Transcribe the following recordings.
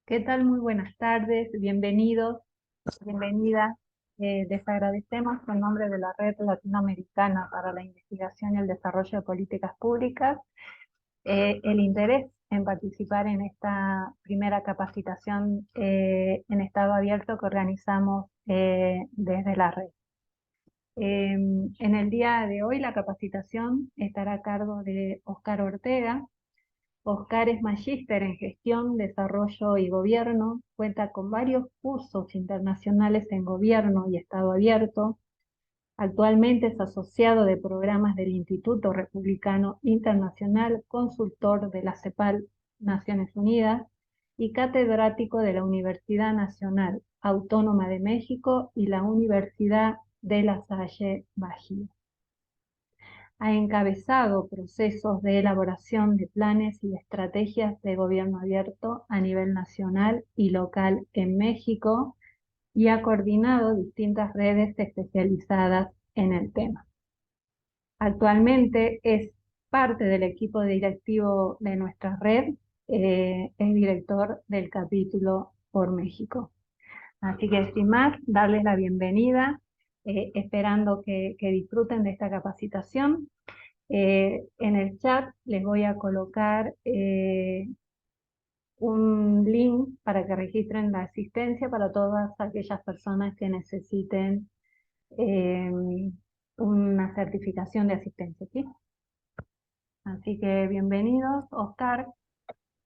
¿Qué tal? Muy buenas tardes, bienvenidos, bienvenidas. Les agradecemos en nombre de la Red Latinoamericana para la Investigación y el Desarrollo de Políticas Públicas el interés en participar en esta primera capacitación en estado abierto que organizamos desde la red. En el día de hoy la capacitación estará a cargo de Oscar Ortega. Oscar es magíster en gestión, desarrollo y gobierno, cuenta con varios cursos internacionales en gobierno y estado abierto. Actualmente es asociado de programas del Instituto Republicano Internacional, consultor de la CEPAL Naciones Unidas y catedrático de la Universidad Nacional Autónoma de México y la Universidad de La Salle Bajío. Ha encabezado procesos de elaboración de planes y estrategias de gobierno abierto a nivel nacional y local en México y ha coordinado distintas redes especializadas en el tema. Actualmente es parte del equipo directivo de nuestra red, es director del capítulo por México. Así que sin más, darles la bienvenida, esperando que disfruten de esta capacitación. En el chat les voy a colocar un link para que registren la asistencia para todas aquellas personas que necesiten eh, una certificación de asistencia, ¿sí? Así que bienvenidos, Oscar,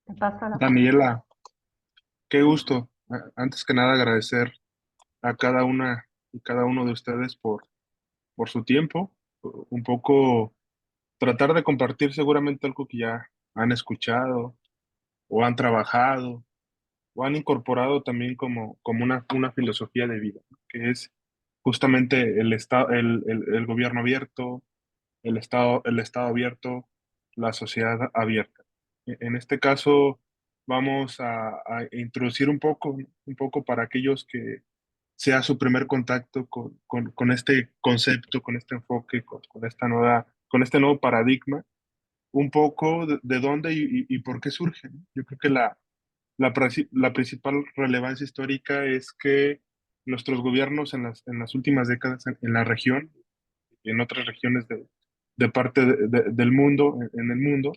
te paso la palabra. Daniela, qué gusto. Antes que nada agradecer a cada una y cada uno de ustedes por su tiempo, un poco tratar de compartir seguramente algo que ya han escuchado o han trabajado o han incorporado también como una filosofía de vida, ¿no? Que es justamente el gobierno abierto, el estado abierto, la sociedad abierta. En este caso, vamos a introducir un poco para aquellos que sea su primer contacto con este concepto, con este enfoque, con este nuevo paradigma, un poco de dónde y por qué surge, ¿no? Yo creo que la principal relevancia histórica es que nuestros gobiernos en las últimas décadas en la región y en otras regiones de parte del mundo, en el mundo,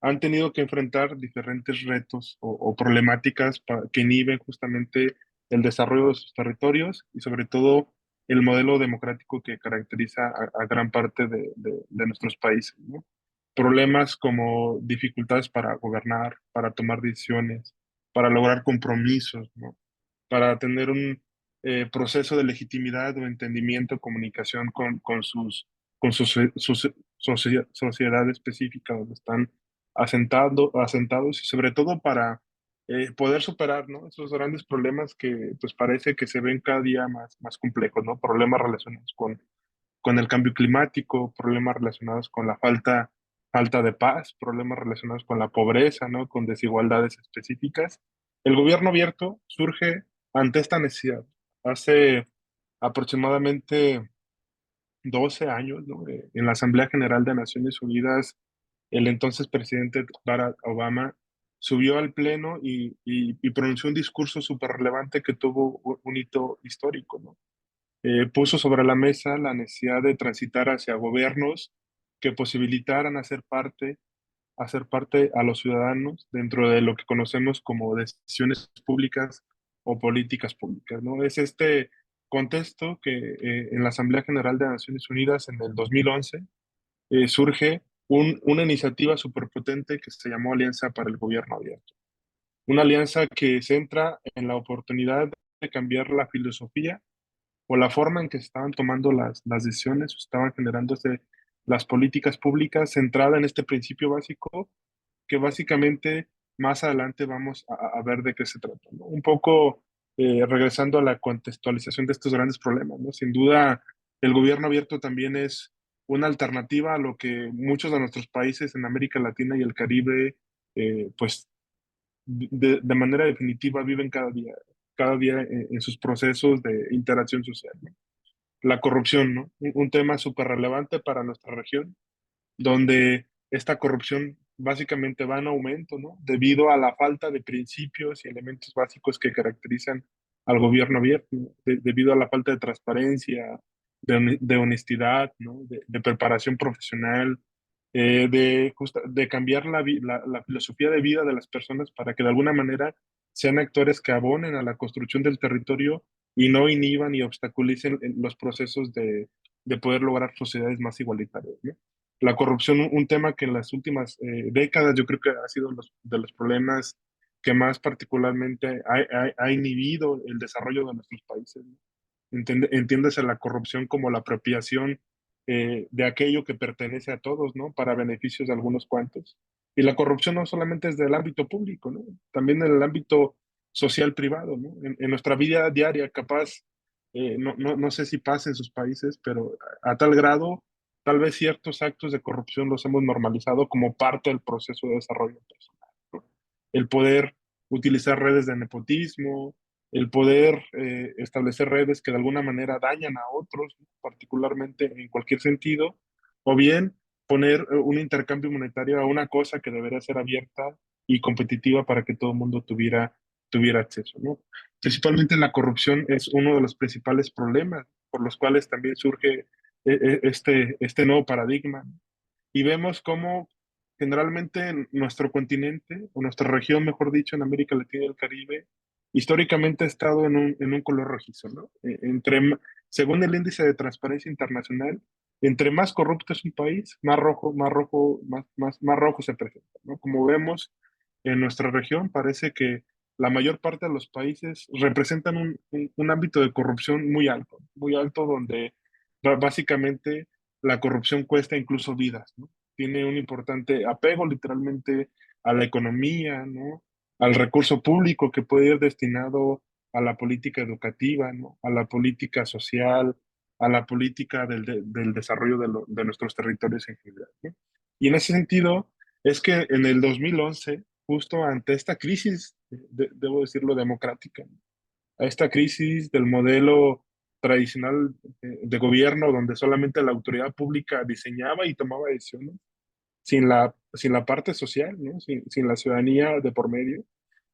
han tenido que enfrentar diferentes retos o problemáticas que inhiben justamente el desarrollo de sus territorios y sobre todo el modelo democrático que caracteriza a gran parte de nuestros países, ¿no? Problemas como dificultades para gobernar, para tomar decisiones, para lograr compromisos, ¿no? Para tener un proceso de legitimidad o entendimiento, comunicación con sus sociedad específica donde están asentados y sobre todo para poder superar, ¿no? Esos grandes problemas que pues parece que se ven cada día más complejos, ¿no? Problemas relacionados con el cambio climático, problemas relacionados con la falta de paz, problemas relacionados con la pobreza, ¿no? Con desigualdades específicas. El gobierno abierto surge ante esta necesidad. Hace aproximadamente 12 años, ¿no? En la Asamblea General de Naciones Unidas, el entonces presidente Barack Obama subió al pleno y pronunció un discurso súper relevante que tuvo un hito histórico, ¿no? Puso sobre la mesa la necesidad de transitar hacia gobiernos que posibilitaran hacer parte a los ciudadanos dentro de lo que conocemos como decisiones públicas o políticas públicas, ¿no? Es este contexto que en la Asamblea General de Naciones Unidas en el 2011 surge una iniciativa superpotente que se llamó Alianza para el Gobierno Abierto. Una alianza que centra en la oportunidad de cambiar la filosofía o la forma en que se estaban tomando las decisiones, o estaban generándose las políticas públicas centrada en este principio básico, que básicamente más adelante vamos a ver de qué se trata, ¿no? Un poco regresando a la contextualización de estos grandes problemas, ¿no? Sin duda, el gobierno abierto también es una alternativa a lo que muchos de nuestros países en América Latina y el Caribe, pues de manera definitiva viven cada día en sus procesos de interacción social, ¿no? La corrupción, ¿no? Un tema súper relevante para nuestra región, donde esta corrupción básicamente va en aumento, ¿no? Debido a la falta de principios y elementos básicos que caracterizan al gobierno abierto, ¿no? Debido a la falta de transparencia, de honestidad, ¿no? De preparación profesional, de cambiar la filosofía de vida de las personas para que de alguna manera sean actores que abonen a la construcción del territorio y no inhiban y obstaculicen los procesos de poder lograr sociedades más igualitarias, ¿no? La corrupción, un tema que en las últimas décadas yo creo que ha sido de los problemas que más particularmente ha inhibido el desarrollo de nuestros países, ¿no? Entiéndase la corrupción como la apropiación de aquello que pertenece a todos, ¿no? Para beneficios de algunos cuantos. Y la corrupción no solamente es del ámbito público, ¿no? También en el ámbito social privado, ¿no? En nuestra vida diaria, capaz, no sé si pasa en sus países, pero a tal grado, tal vez ciertos actos de corrupción los hemos normalizado como parte del proceso de desarrollo personal, ¿no? El poder utilizar redes de nepotismo, el poder establecer redes que de alguna manera dañan a otros, ¿no? Particularmente en cualquier sentido, o bien poner un intercambio monetario a una cosa que debería ser abierta y competitiva para que todo el mundo tuviera acceso, ¿no? Principalmente la corrupción es uno de los principales problemas por los cuales también surge este nuevo paradigma, ¿no? Y vemos cómo generalmente en nuestro continente, o nuestra región, mejor dicho, en América Latina y el Caribe, históricamente ha estado en un color rojizo, ¿no? Según el índice de transparencia internacional, entre más corrupto es un país, más rojo se presenta, ¿no? Como vemos en nuestra región, parece que la mayor parte de los países representan un ámbito de corrupción muy alto donde básicamente la corrupción cuesta incluso vidas, ¿no? Tiene un importante apego literalmente a la economía, ¿no? Al recurso público que puede ir destinado a la política educativa, ¿no? A la política social, a la política del desarrollo de nuestros territorios en general, ¿no? Y en ese sentido, es que en el 2011, justo ante esta crisis, debo decirlo, democrática, ¿no? A esta crisis del modelo tradicional de gobierno donde solamente la autoridad pública diseñaba y tomaba decisiones, sin la parte social, ¿no? Sin la ciudadanía de por medio.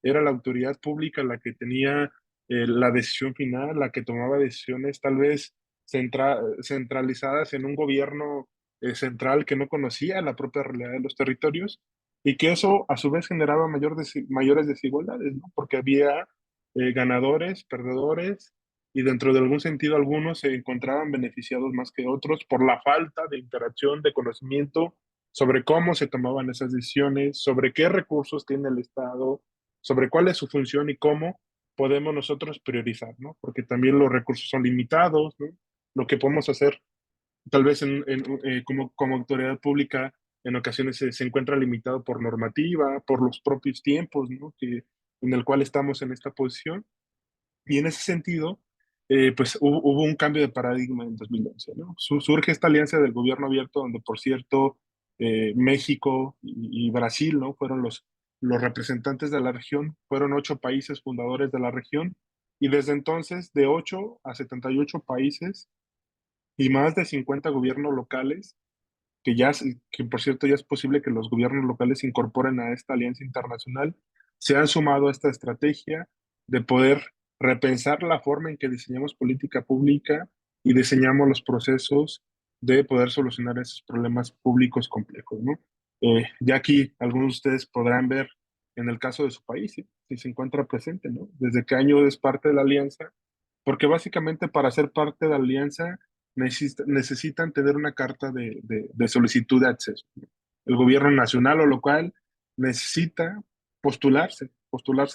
Era la autoridad pública la que tenía la decisión final, la que tomaba decisiones tal vez centralizadas en un gobierno central que no conocía la propia realidad de los territorios y que eso a su vez generaba mayores desigualdades, ¿no? Porque había ganadores, perdedores y dentro de algún sentido algunos se encontraban beneficiados más que otros por la falta de interacción, de conocimiento sobre cómo se tomaban esas decisiones, sobre qué recursos tiene el Estado, sobre cuál es su función y cómo podemos nosotros priorizar, ¿no? Porque también los recursos son limitados, ¿no? Lo que podemos hacer, tal vez como autoridad pública, en ocasiones se encuentra limitado por normativa, por los propios tiempos, ¿no? En el cual estamos en esta posición. Y en ese sentido, pues hubo un cambio de paradigma en 2011, ¿no? Surge esta alianza del gobierno abierto, donde por cierto México y Brasil, ¿no? Fueron los representantes de la región, fueron 8 países fundadores de la región, y desde entonces de 8 a 78 países y más de 50 gobiernos locales, que por cierto ya es posible que los gobiernos locales se incorporen a esta alianza internacional, se han sumado a esta estrategia de poder repensar la forma en que diseñamos política pública y diseñamos los procesos de poder solucionar esos problemas públicos complejos, ¿no? Ya aquí algunos de ustedes podrán ver en el caso de su país, ¿sí? Si se encuentra presente, ¿no? Desde qué año es parte de la alianza, porque básicamente para ser parte de la alianza necesitan tener una carta de solicitud de acceso, ¿no? El gobierno nacional o local necesita postularse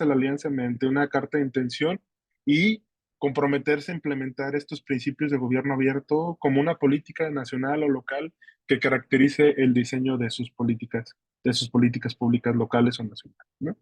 a la alianza mediante una carta de intención y comprometerse a implementar estos principios de gobierno abierto como una política nacional o local que caracterice el diseño de sus políticas públicas locales o nacionales, ¿no?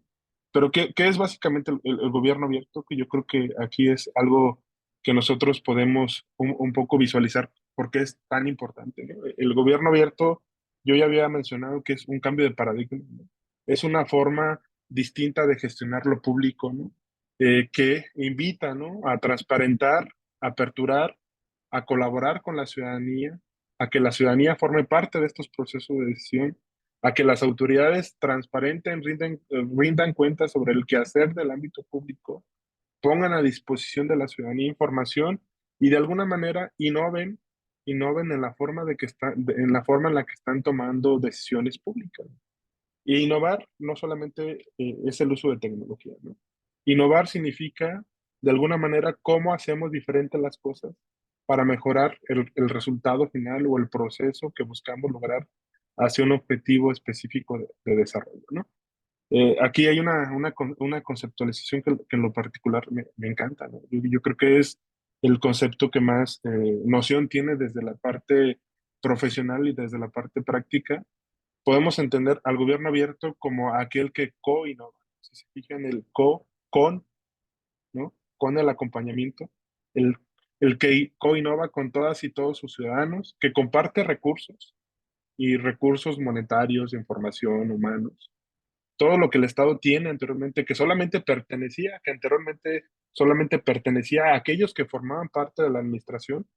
Pero ¿qué es básicamente el gobierno abierto? Que yo creo que aquí es algo que nosotros podemos un poco visualizar por qué es tan importante, ¿no? El gobierno abierto, yo ya había mencionado que es un cambio de paradigma, ¿no? Es una forma distinta de gestionar lo público, ¿no? Que invita, ¿no? A transparentar, a aperturar, a colaborar con la ciudadanía, a que la ciudadanía forme parte de estos procesos de decisión a que las autoridades transparenten, rindan cuentas sobre el quehacer del ámbito público, pongan a disposición de la ciudadanía información y de alguna manera innoven en la forma en la forma en la que están tomando decisiones públicas. Y innovar no solamente es el uso de tecnología, ¿no? Innovar significa, de alguna manera, cómo hacemos diferentes las cosas para mejorar el resultado final o el proceso que buscamos lograr hacia un objetivo específico de desarrollo, ¿no? Aquí hay una conceptualización que en lo particular me encanta, ¿no? Yo creo que es el concepto que más noción tiene desde la parte profesional y desde la parte práctica. Podemos entender al gobierno abierto como aquel que co-innova. Si se fijan, el con, ¿no? Con el acompañamiento, el, el que co-innova con todas y todos sus ciudadanos, que comparte recursos y recursos monetarios, de información, humanos, todo lo que el Estado tiene anteriormente, que anteriormente solamente pertenecía a aquellos que formaban parte de la administración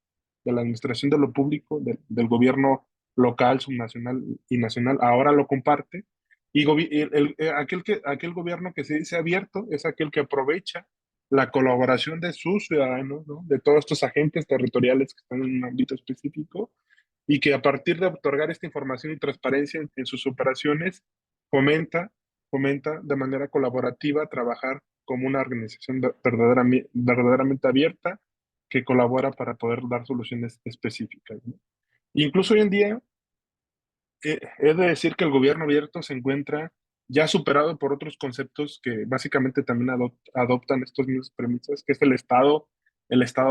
de lo público, del gobierno local, subnacional y nacional, ahora lo comparte. Y aquel gobierno que se dice abierto es aquel que aprovecha la colaboración de sus ciudadanos, ¿no? De todos estos agentes territoriales que están en un ámbito específico y que a partir de otorgar esta información y transparencia en sus operaciones, fomenta, fomenta de manera colaborativa trabajar como una organización verdaderamente abierta que colabora para poder dar soluciones específicas, ¿no? Incluso hoy en día, he de decir que el gobierno abierto se encuentra ya superado por otros conceptos que básicamente también adoptan estos mismos premisas, que es el Estado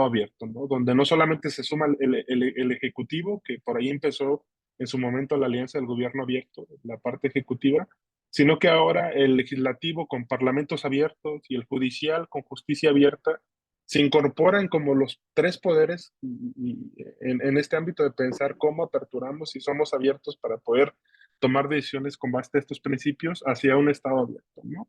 abierto, ¿no? Donde no solamente se suma el Ejecutivo, que por ahí empezó en su momento la alianza del gobierno abierto, la parte ejecutiva, sino que ahora el legislativo con parlamentos abiertos y el judicial con justicia abierta se incorporan como los tres poderes en este ámbito de pensar cómo aperturamos y somos abiertos para poder tomar decisiones con base a estos principios hacia un Estado abierto, ¿no?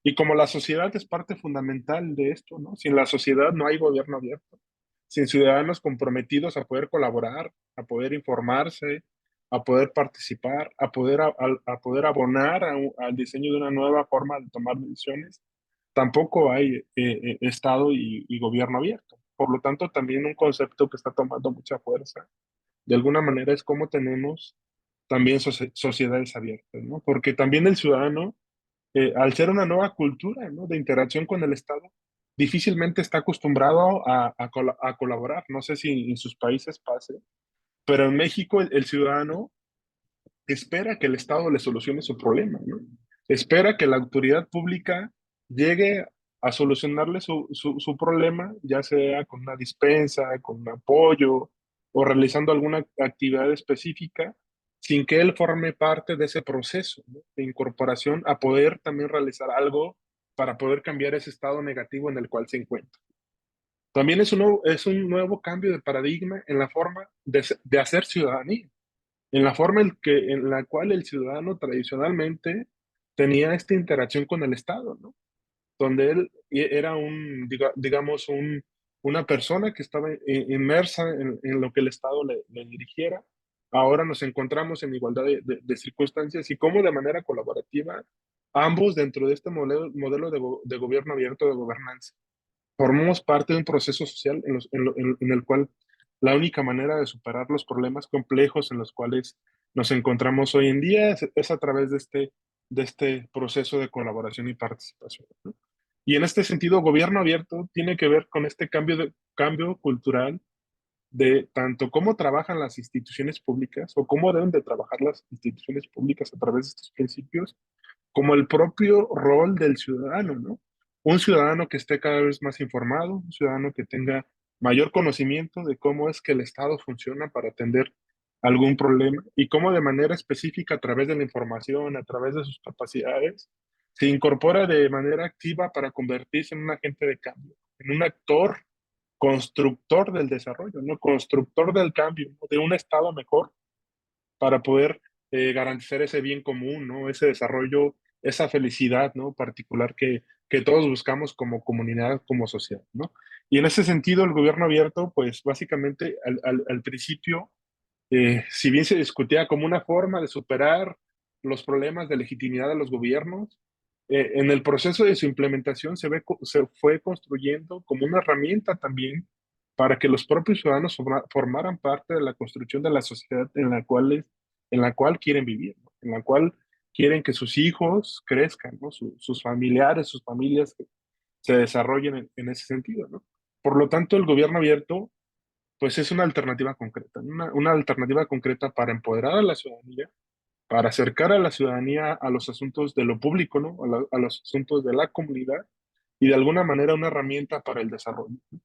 Y como la sociedad es parte fundamental de esto, ¿no? Sin la sociedad no hay gobierno abierto, sin ciudadanos comprometidos a poder colaborar, a poder informarse, a poder participar, a poder abonar al diseño de una nueva forma de tomar decisiones, tampoco hay Estado y gobierno abierto. Por lo tanto, también un concepto que está tomando mucha fuerza, de alguna manera, es cómo tenemos también sociedades abiertas, ¿no? Porque también el ciudadano, al ser una nueva cultura, ¿no? De interacción con el Estado, difícilmente está acostumbrado a colaborar. No sé si en sus países pase, pero en México el ciudadano espera que el Estado le solucione su problema, ¿no? Espera que la autoridad pública llegue a solucionarle su problema, ya sea con una dispensa, con un apoyo o realizando alguna actividad específica, sin que él forme parte de ese proceso, ¿no? De incorporación a poder también realizar algo para poder cambiar ese estado negativo en el cual se encuentra. También es un nuevo cambio de paradigma en la forma de hacer ciudadanía, en la forma en la cual el ciudadano tradicionalmente tenía esta interacción con el Estado, ¿no? Donde él era digamos, una persona que estaba inmersa en lo que el Estado le dirigiera. Ahora nos encontramos en igualdad de circunstancias y cómo de manera colaborativa, ambos dentro de este modelo de gobierno abierto, de gobernanza, formamos parte de un proceso social en el cual la única manera de superar los problemas complejos en los cuales nos encontramos hoy en día es a través de este proceso de colaboración y participación, ¿no? Y en este sentido, gobierno abierto tiene que ver con este cambio cultural de tanto cómo trabajan las instituciones públicas o cómo deben de trabajar las instituciones públicas a través de estos principios como el propio rol del ciudadano, ¿no? Un ciudadano que esté cada vez más informado, un ciudadano que tenga mayor conocimiento de cómo es que el Estado funciona para atender algún problema y cómo de manera específica a través de la información, a través de sus capacidades, se incorpora de manera activa para convertirse en un agente de cambio, en un actor constructor del desarrollo, ¿no? Constructor del cambio, ¿no? De un Estado mejor para poder garantizar ese bien común, ¿no? Ese desarrollo, esa felicidad, ¿no? Particular que todos buscamos como comunidad, como sociedad, ¿no? Y en ese sentido, el gobierno abierto, pues básicamente al principio, si bien se discutía como una forma de superar los problemas de legitimidad de los gobiernos. En el proceso de su implementación se fue construyendo como una herramienta también para que los propios ciudadanos formaran parte de la construcción de la sociedad en la cual quieren vivir, ¿no? En la cual quieren que sus hijos crezcan, ¿no? Sus familiares, sus familias se desarrollen en ese sentido, ¿no? Por lo tanto, el gobierno abierto, pues es una alternativa concreta, una alternativa concreta para empoderar a la ciudadanía, para acercar a la ciudadanía a los asuntos de lo público, ¿no? A los asuntos de la comunidad y de alguna manera una herramienta para el desarrollo, ¿no?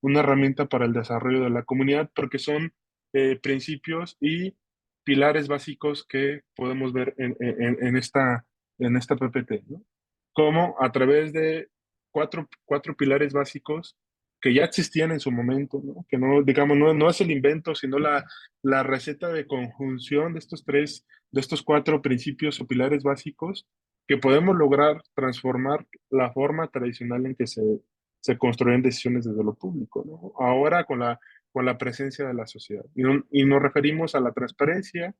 Una herramienta para el desarrollo de la comunidad porque son principios y pilares básicos que podemos ver en esta PPT, ¿no? Como a través de cuatro pilares básicos que ya existían en su momento, ¿no? Que no, digamos, no es el invento, sino la receta de conjunción de estos cuatro principios o pilares básicos que podemos lograr transformar la forma tradicional en que se construyen decisiones desde lo público, ¿no? Ahora con la presencia de la sociedad. Y nos referimos a la transparencia,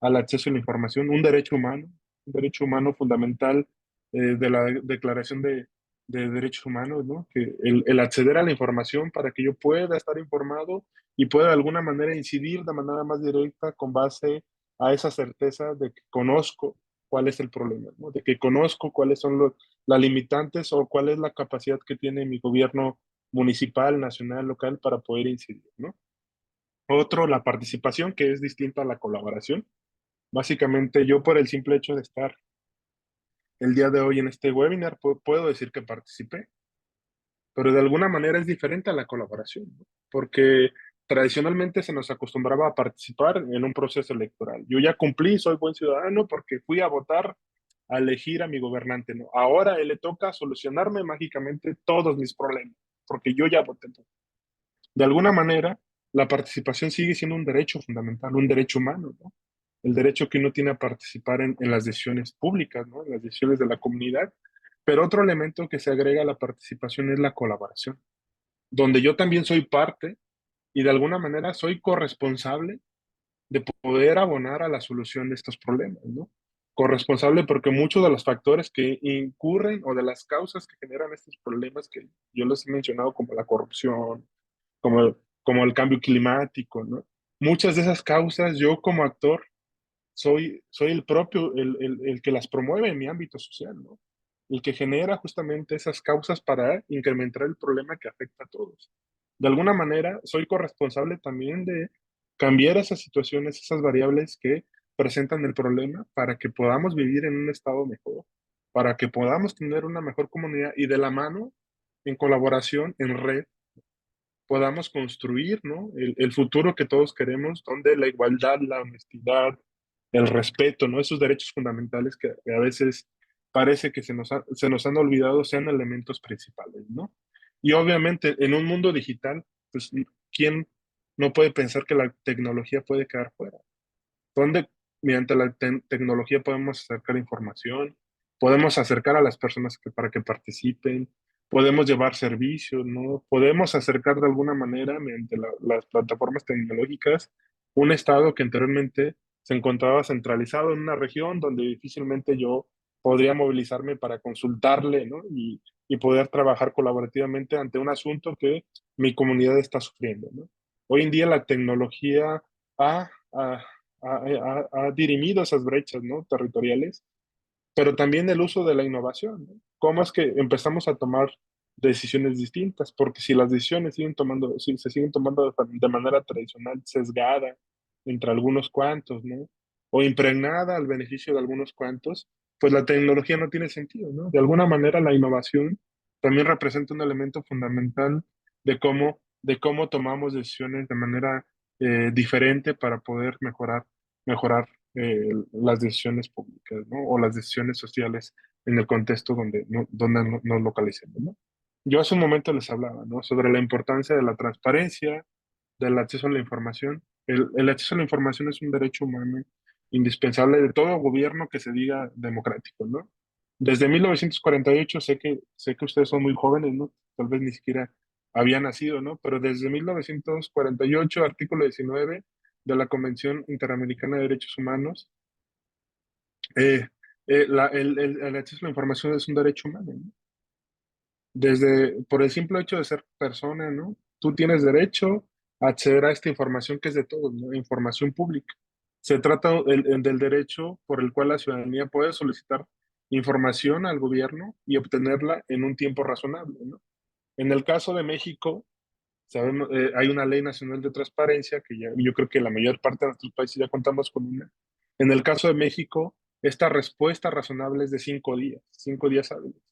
al acceso a la información, un derecho humano fundamental de la Declaración de Derechos Humanos, ¿no? Que el acceder a la información para que yo pueda estar informado y pueda de alguna manera incidir de manera más directa con base a esa certeza de que conozco cuál es el problema, ¿no? De que conozco cuáles son las limitantes o cuál es la capacidad que tiene mi gobierno municipal, nacional, local para poder incidir, ¿no? Otro, la participación, que es distinta a la colaboración. Básicamente, yo por el simple hecho de estar el día de hoy en este webinar, puedo decir que participé, pero de alguna manera es diferente a la colaboración, ¿no? Porque tradicionalmente se nos acostumbraba a participar en un proceso electoral. Yo ya cumplí, soy buen ciudadano porque fui a votar a elegir a mi gobernante, ¿no? Ahora a él le toca solucionarme mágicamente todos mis problemas, porque yo ya voté. De alguna manera, la participación sigue siendo un derecho fundamental, un derecho humano, ¿no? El derecho que uno tiene a participar en las decisiones públicas, ¿no? En las decisiones de la comunidad. Pero otro elemento que se agrega a la participación es la colaboración, donde yo también soy parte y de alguna manera soy corresponsable de poder abonar a la solución de estos problemas, ¿no? Corresponsable porque muchos de los factores que incurren o de las causas que generan estos problemas que yo les he mencionado, como la corrupción, como el cambio climático, ¿no? Muchas de esas causas yo como actor soy el propio, el que las promueve en mi ámbito social, ¿no? El que genera justamente esas causas para incrementar el problema que afecta a todos. De alguna manera, soy corresponsable también de cambiar esas situaciones, esas variables que presentan el problema para que podamos vivir en un estado mejor, para que podamos tener una mejor comunidad y de la mano, en colaboración, en red, podamos construir, ¿no? El futuro que todos queremos, donde la igualdad, la honestidad, el respeto, ¿no? Esos derechos fundamentales que a veces parece que se nos han olvidado sean elementos principales, ¿no? Y obviamente en un mundo digital, pues, ¿quién no puede pensar que la tecnología puede quedar fuera? Donde mediante la tecnología podemos acercar información, podemos acercar a las personas para que participen, podemos llevar servicios, ¿no? Podemos acercar de alguna manera mediante las plataformas tecnológicas un estado que anteriormente se encontraba centralizado en una región donde difícilmente yo podría movilizarme para consultarle, ¿no? Y poder trabajar colaborativamente ante un asunto que mi comunidad está sufriendo, ¿no? Hoy en día la tecnología ha ha dirimido esas brechas, ¿no? Territoriales, pero también el uso de la innovación, ¿no? ¿Cómo es que empezamos a tomar decisiones distintas? Porque si las decisiones si se siguen tomando de manera tradicional, sesgada entre algunos cuantos, ¿no? O impregnada al beneficio de algunos cuantos, pues la tecnología no tiene sentido, ¿no? De alguna manera la innovación también representa un elemento fundamental de cómo tomamos decisiones de manera diferente para poder mejorar las decisiones públicas, ¿no? O las decisiones sociales en el contexto donde nos localicemos, ¿no? Yo hace un momento les hablaba, ¿no? Sobre la importancia de la transparencia, del acceso a la información. El acceso a la información es un derecho humano indispensable de todo gobierno que se diga democrático, ¿no? Desde 1948, sé que ustedes son muy jóvenes, ¿no? Tal vez ni siquiera habían nacido, ¿no? Pero desde 1948, artículo 19 de la Convención Interamericana de Derechos Humanos, Eh, el acceso a la información es un derecho humano, ¿no? Por el simple hecho de ser persona, ¿no? Tú tienes derecho a acceder a esta información que es de todos, ¿no? Información pública. Se trata del derecho por el cual la ciudadanía puede solicitar información al gobierno y obtenerla en un tiempo razonable, ¿no? En el caso de México, sabemos, hay una ley nacional de transparencia que yo creo que la mayor parte de nuestros países ya contamos con una. En el caso de México, esta respuesta razonable es de 5 días, 5 días hábiles.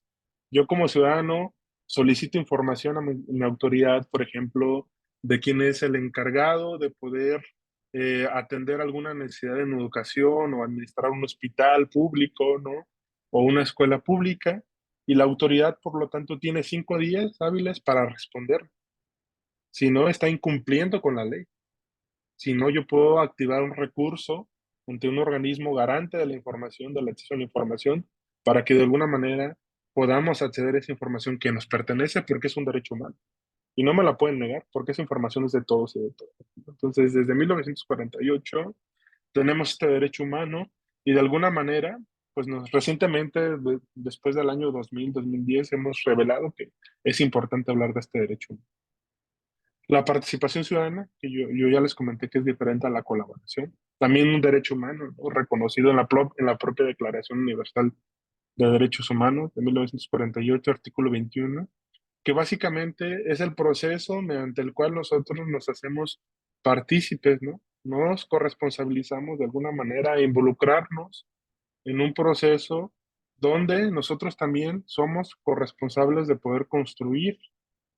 Yo como ciudadano solicito información a mi autoridad, por ejemplo, de quién es el encargado de poder atender alguna necesidad en educación o administrar un hospital público, ¿no? O una escuela pública. Y la autoridad, por lo tanto, tiene 5 días hábiles para responder. Si no, está incumpliendo con la ley. Si no, yo puedo activar un recurso ante un organismo garante de la información, del acceso a la información, para que de alguna manera podamos acceder a esa información que nos pertenece porque es un derecho humano. Y no me la pueden negar porque esa información es de todos y de todas. Entonces, desde 1948 tenemos este derecho humano y de alguna manera, pues recientemente, después del año 2000, 2010, hemos revelado que es importante hablar de este derecho humano. La participación ciudadana, que yo ya les comenté que es diferente a la colaboración, también un derecho humano, ¿no? Reconocido en la propia Declaración Universal de Derechos Humanos de 1948, artículo 21, que básicamente es el proceso mediante el cual nosotros nos hacemos partícipes, ¿no? Nos corresponsabilizamos de alguna manera a involucrarnos en un proceso donde nosotros también somos corresponsables de poder construir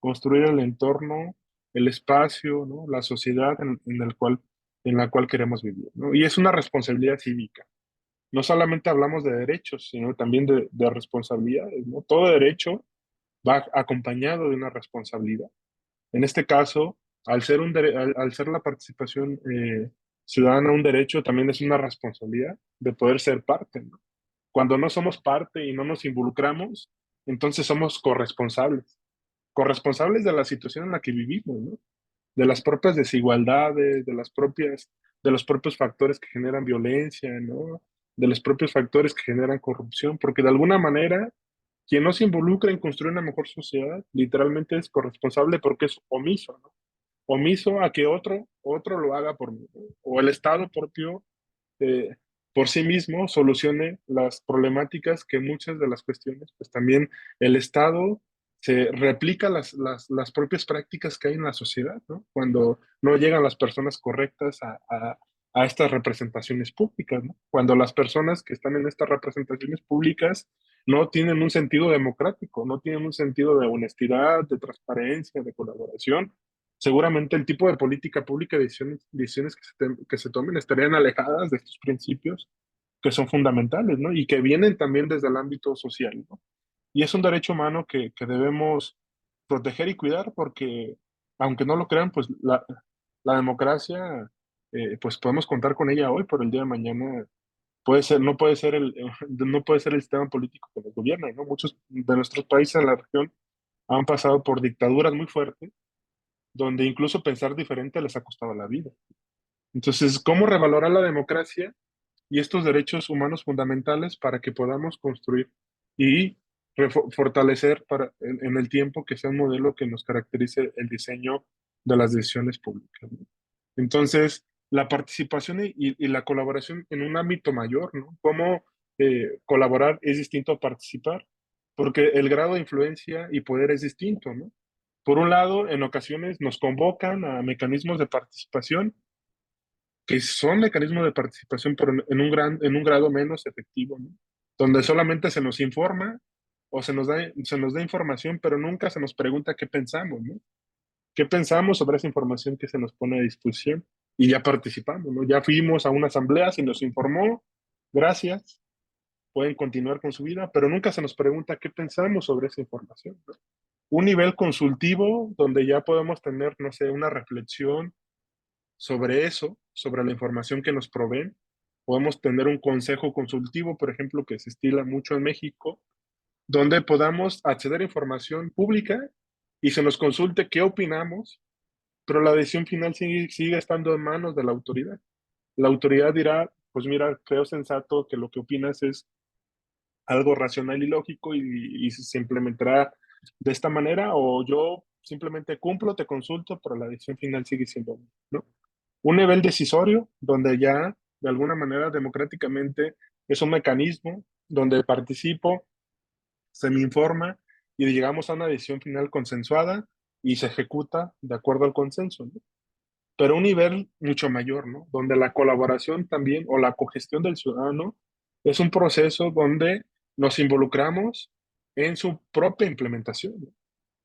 el entorno, el espacio, ¿no? La sociedad en la cual queremos vivir, ¿no? Y es una responsabilidad cívica. No solamente hablamos de derechos, sino también de responsabilidades, ¿no? Todo derecho va acompañado de una responsabilidad. En este caso, al ser la participación ciudadana un derecho, también es una responsabilidad de poder ser parte, ¿no? Cuando no somos parte y no nos involucramos, entonces somos corresponsables de la situación en la que vivimos, ¿no? De las propias desigualdades, de los propios factores que generan violencia, ¿no? De los propios factores que generan corrupción, porque de alguna manera quien no se involucra en construir una mejor sociedad, literalmente es corresponsable porque es omiso, ¿no? Omiso a que otro lo haga por mí, ¿no? O el Estado propio eh, por sí mismo solucione las problemáticas que muchas de las cuestiones, pues también el Estado se replica las propias prácticas que hay en la sociedad, ¿no? Cuando no llegan las personas correctas a estas representaciones públicas, ¿no? Cuando las personas que están en estas representaciones públicas no tienen un sentido democrático, no tienen un sentido de honestidad, de transparencia, de colaboración, seguramente el tipo de política pública, decisiones que se tomen estarían alejadas de estos principios que son fundamentales, ¿no? Y que vienen también desde el ámbito social, ¿no? Y es un derecho humano que debemos proteger y cuidar porque, aunque no lo crean, pues la democracia, pues podemos contar con ella hoy, pero el día de mañana no puede ser el sistema político que nos gobierna, ¿no? Muchos de nuestros países en la región han pasado por dictaduras muy fuertes donde incluso pensar diferente les ha costado la vida. Entonces, ¿cómo revalorar la democracia y estos derechos humanos fundamentales para que podamos construir y fortalecer en el tiempo que sea un modelo que nos caracterice el diseño de las decisiones públicas, ¿no? Entonces, la participación y la colaboración en un ámbito mayor, ¿no? ¿Cómo colaborar es distinto a participar? Porque el grado de influencia y poder es distinto, ¿no? Por un lado, en ocasiones nos convocan a mecanismos de participación que son mecanismos de participación, pero en un grado menos efectivo, ¿no? Donde solamente se nos informa o se nos da información, pero nunca se nos pregunta qué pensamos, ¿no? ¿Qué pensamos sobre esa información que se nos pone a disposición? Y ya participamos, ¿no? Ya fuimos a una asamblea, se nos informó, gracias, pueden continuar con su vida, pero nunca se nos pregunta qué pensamos sobre esa información, ¿no? Un nivel consultivo donde ya podemos tener, no sé, una reflexión sobre eso, sobre la información que nos proveen. Podemos tener un consejo consultivo, por ejemplo, que se estila mucho en México, donde podamos acceder a información pública y se nos consulte qué opinamos, pero la decisión final sigue estando en manos de la autoridad. La autoridad dirá pues mira, creo sensato que lo que opinas es algo racional y lógico y se implementará de esta manera, o yo simplemente cumplo, te consulto, pero la decisión final sigue siendo, ¿no? Un nivel decisorio donde ya de alguna manera democráticamente es un mecanismo donde participo, se me informa y llegamos a una decisión final consensuada y se ejecuta de acuerdo al consenso, ¿no? Pero un nivel mucho mayor, ¿no? Donde la colaboración también o la cogestión del ciudadano es un proceso donde nos involucramos en su propia implementación, ¿no?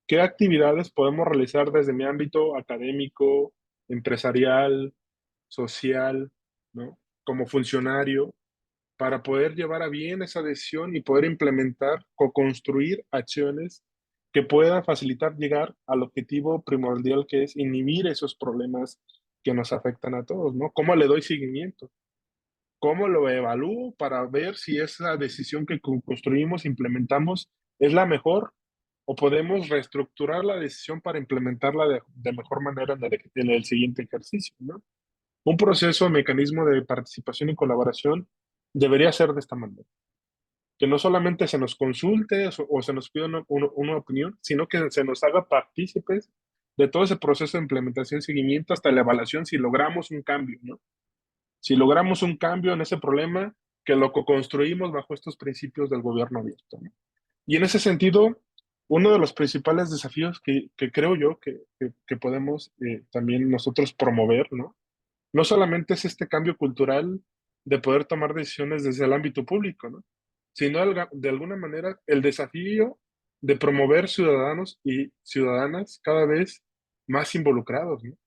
¿Qué actividades podemos realizar desde mi ámbito académico, empresarial, social, ¿no? Como funcionario, para poder llevar a bien esa decisión y poder implementar o construir acciones que puedan facilitar llegar al objetivo primordial que es inhibir esos problemas que nos afectan a todos, ¿no? ¿Cómo le doy seguimiento? ¿Cómo lo evalúo para ver si esa decisión que construimos, implementamos, es la mejor o podemos reestructurar la decisión para implementarla de mejor manera en el siguiente ejercicio, ¿no? Un proceso, mecanismo de participación y colaboración debería ser de esta manera, que no solamente se nos consulte o se nos pida una opinión, sino que se nos haga partícipes de todo ese proceso de implementación, seguimiento, hasta la evaluación si logramos un cambio, ¿no? Si logramos un cambio en ese problema, que lo construimos bajo estos principios del gobierno abierto, ¿no? Y en ese sentido, uno de los principales desafíos que creo yo que podemos también nosotros promover, ¿no? No solamente es este cambio cultural de poder tomar decisiones desde el ámbito público, ¿no? Sino de alguna manera el desafío de promover ciudadanos y ciudadanas cada vez más involucrados, ¿no?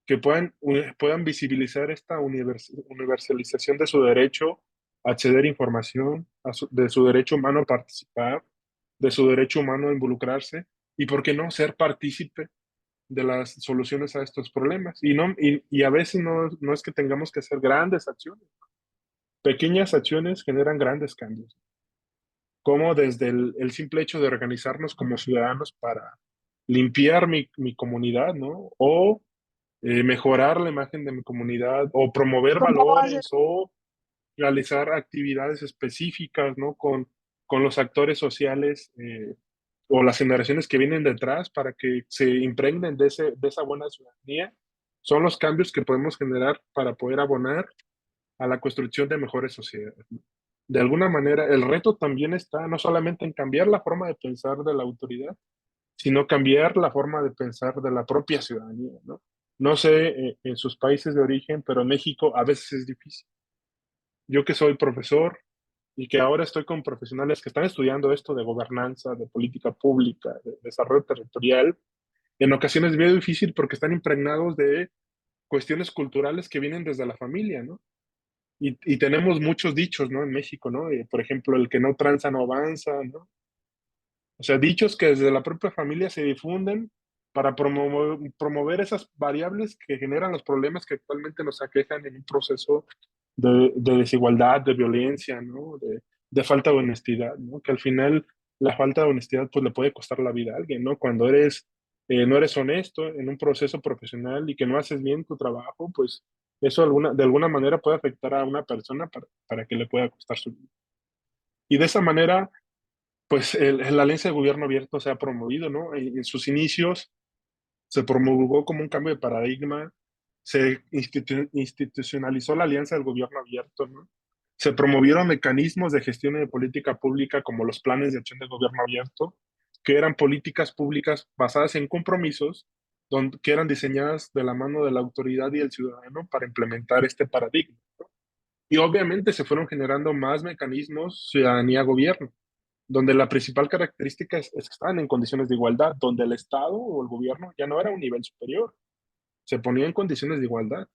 Que puedan visibilizar esta universalización de su derecho a acceder a información, de su derecho humano a participar, de su derecho humano a involucrarse y, ¿por qué no, ser partícipe de las soluciones a estos problemas? Y a veces no es que tengamos que hacer grandes acciones, pequeñas acciones generan grandes cambios, como desde el simple hecho de organizarnos como ciudadanos para limpiar mi comunidad, ¿no? O mejorar la imagen de mi comunidad, o promover valores, o realizar actividades específicas, ¿no? Con los actores sociales o las generaciones que vienen detrás para que se impregnen de esa buena ciudadanía, son los cambios que podemos generar para poder abonar a la construcción de mejores sociedades, ¿no? De alguna manera, el reto también está no solamente en cambiar la forma de pensar de la autoridad, sino cambiar la forma de pensar de la propia ciudadanía, ¿no? No sé en sus países de origen, pero en México a veces es difícil. Yo que soy profesor y que ahora estoy con profesionales que están estudiando esto de gobernanza, de política pública, de desarrollo territorial, en ocasiones es bien difícil porque están impregnados de cuestiones culturales que vienen desde la familia, ¿no? Y tenemos muchos dichos, ¿no? En México, ¿no? Por ejemplo, el que no tranza no avanza, ¿no? O sea, dichos que desde la propia familia se difunden para promover esas variables que generan los problemas que actualmente nos aquejan en un proceso de desigualdad, de violencia, ¿no? De falta de honestidad, ¿no? Que al final la falta de honestidad pues le puede costar la vida a alguien, ¿no? Cuando no eres honesto en un proceso profesional y que no haces bien tu trabajo, pues eso de alguna manera puede afectar a una persona para que le pueda costar su vida. Y de esa manera pues la alianza de gobierno abierto se ha promovido, ¿no? En sus inicios se promulgó como un cambio de paradigma, se institucionalizó la alianza del gobierno abierto, ¿no? Se promovieron mecanismos de gestión y de política pública como los planes de acción del gobierno abierto, que eran políticas públicas basadas en compromisos, que eran diseñadas de la mano de la autoridad y el ciudadano para implementar este paradigma, ¿no? Y obviamente se fueron generando más mecanismos ciudadanía-gobierno donde la principal característica es que estaban en condiciones de igualdad, donde el Estado o el gobierno ya no era un nivel superior, se ponía en condiciones de igualdad.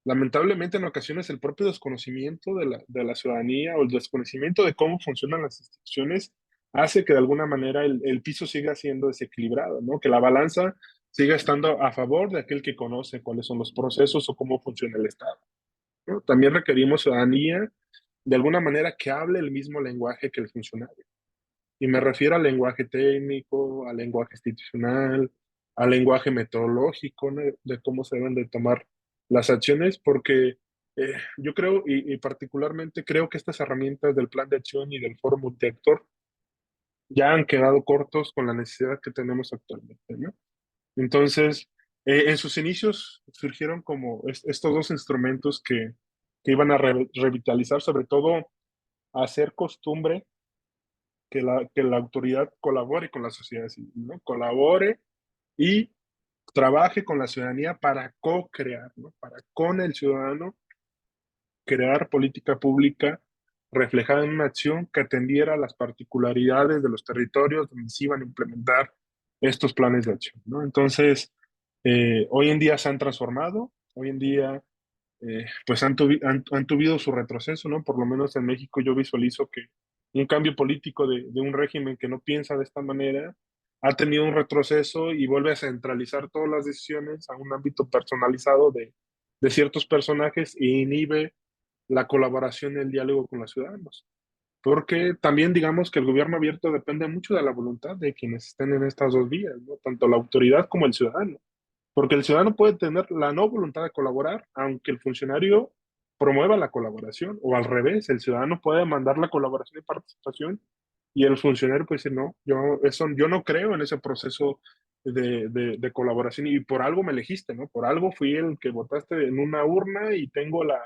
Lamentablemente, en ocasiones, el propio desconocimiento de la ciudadanía o el desconocimiento de cómo funcionan las instituciones hace que de alguna manera el piso siga siendo desequilibrado, ¿no? Que la balanza siga estando a favor de aquel que conoce cuáles son los procesos o cómo funciona el Estado, ¿no? También requerimos ciudadanía de alguna manera que hable el mismo lenguaje que el funcionario. Y me refiero al lenguaje técnico, al lenguaje institucional, al lenguaje metodológico, ¿no? De cómo se deben de tomar las acciones, porque Yo creo, y particularmente creo que estas herramientas del plan de acción y del foro multiactor ya han quedado cortos con la necesidad que tenemos actualmente, ¿no? Entonces, en sus inicios surgieron como estos dos instrumentos que iban a revitalizar, sobre todo a hacer costumbre que la autoridad colabore con la sociedad civil, ¿no? Colabore y trabaje con la ciudadanía para co-crear, ¿no? Para con el ciudadano crear política pública reflejada en una acción que atendiera a las particularidades de los territorios donde se iban a implementar estos planes de acción, ¿no? Entonces, hoy en día se han transformado, hoy en día pues han tuvido su retroceso, ¿no? Por lo menos en México yo visualizo que un cambio político de un régimen que no piensa de esta manera ha tenido un retroceso y vuelve a centralizar todas las decisiones a un ámbito personalizado de ciertos personajes e inhibe la colaboración y el diálogo con los ciudadanos. Porque también digamos que el gobierno abierto depende mucho de la voluntad de quienes estén en estas dos vías, ¿no? Tanto la autoridad como el ciudadano. Porque el ciudadano puede tener la no voluntad de colaborar, aunque el funcionario promueva la colaboración, o al revés, el ciudadano puede mandar la colaboración y participación y el funcionario puede decir, no, yo no creo en ese proceso de colaboración y por algo me elegiste, ¿no? Por algo fui el que votaste en una urna y tengo la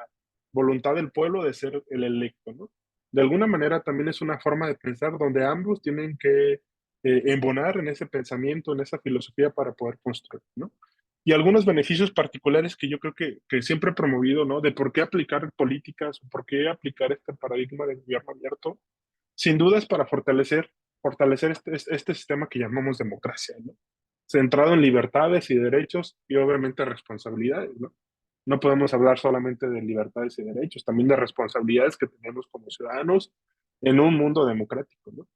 voluntad del pueblo de ser el electo, ¿no? De alguna manera también es una forma de pensar donde ambos tienen que embonar en ese pensamiento, en esa filosofía para poder construir, ¿no? Y algunos beneficios particulares que yo creo que siempre he promovido, ¿no? De por qué aplicar políticas, por qué aplicar este paradigma de gobierno abierto, sin duda es para fortalecer este sistema que llamamos democracia, ¿no? Centrado en libertades y derechos y obviamente responsabilidades, ¿no? No podemos hablar solamente de libertades y derechos, también de responsabilidades que tenemos como ciudadanos en un mundo democrático, ¿no?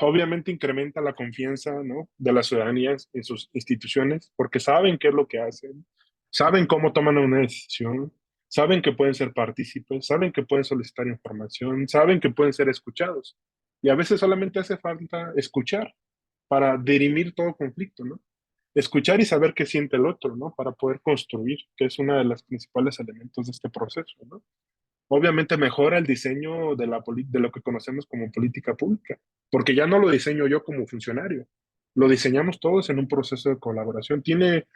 Obviamente incrementa la confianza, ¿no? De la ciudadanía en sus instituciones, porque saben qué es lo que hacen, saben cómo toman una decisión, saben que pueden ser partícipes, saben que pueden solicitar información, saben que pueden ser escuchados. Y a veces solamente hace falta escuchar para dirimir todo conflicto, ¿no? Escuchar y saber qué siente el otro, ¿no? Para poder construir, que es uno de los principales elementos de este proceso, ¿no? Obviamente mejora el diseño de lo que conocemos como política pública, porque ya no lo diseño yo como funcionario, lo diseñamos todos en un proceso de colaboración. Tiene